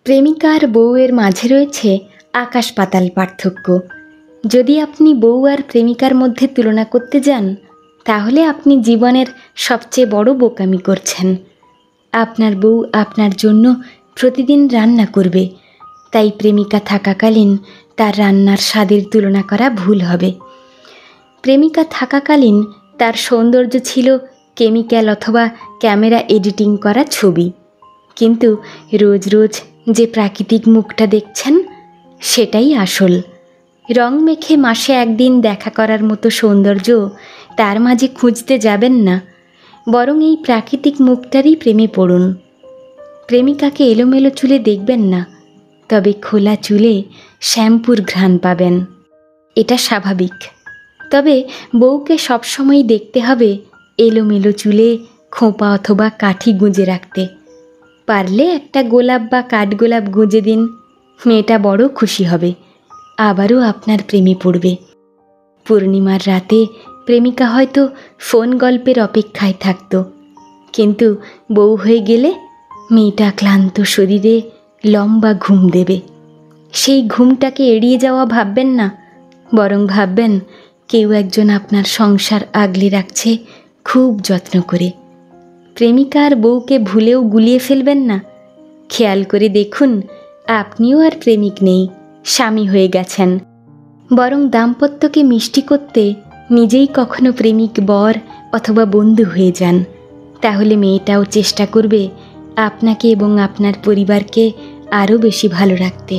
প্রেমিকা আর বউয়ের মাঝে রয়েছে আকাশ পাতাল পার্থক্য। যদি আপনি বউ আর প্রেমিকার মধ্যে তুলনা করতে যান, তাহলে আপনি জীবনের সবচেয়ে বড় বোকামি করছেন। আপনার বউ আপনার জন্য প্রতিদিন রান্না করবে, তাই প্রেমিকা থাকাকালীন তার রান্নার স্বাদের তুলনা করা ভুল হবে। প্রেমিকা থাকাকালীন তার সৌন্দর্য ছিল কেমিক্যাল অথবা ক্যামেরা এডিটিং করা ছবি, কিন্তু রোজ রোজ যে প্রাকৃতিক মুখটা দেখছেন সেটাই আসল। রং মেখে মাসে একদিন দেখা করার মতো সৌন্দর্য তার মাঝে খুঁজতে যাবেন না, বরং এই প্রাকৃতিক মুখটারই প্রেমে পড়ুন। প্রেমিকাকে এলোমেলো চুলে দেখবেন না, তবে খোলা চুলে শ্যাম্পুর ঘ্রাণ পাবেন। এটা স্বাভাবিক। তবে বউকে সবসময় দেখতে হবে এলোমেলো চুলে খোঁপা অথবা কাঠি গুঁজে রাখতে। পারলে একটা গোলাপ বা কাঠগোলাপ গুঁজে দিন, মেয়েটা বড় খুশি হবে, আবারও আপনার প্রেমে পড়বে। পূর্ণিমার রাতে প্রেমিকা হয়তো ফোন গল্পের অপেক্ষায় থাকত, কিন্তু বউ হয়ে গেলে মেয়েটা ক্লান্ত শরীরে লম্বা ঘুম দেবে। সেই ঘুমটাকে এড়িয়ে যাওয়া ভাববেন না, বরং ভাববেন কেউ একজন আপনার সংসার আগলে রাখছে খুব যত্ন করে। প্রেমিকা আর বউকে ভুলেও গুলিয়ে ফেলবেন না। খেয়াল করে দেখুন, আপনিও আর প্রেমিক নেই, স্বামী হয়ে গেছেন। বরং দাম্পত্যকে মিষ্টি করতে নিজেই কখনো প্রেমিক বর অথবা বন্ধু হয়ে যান। তাহলে মেয়েটাও চেষ্টা করবে আপনাকে এবং আপনার পরিবারকে আরও বেশি ভালো রাখতে।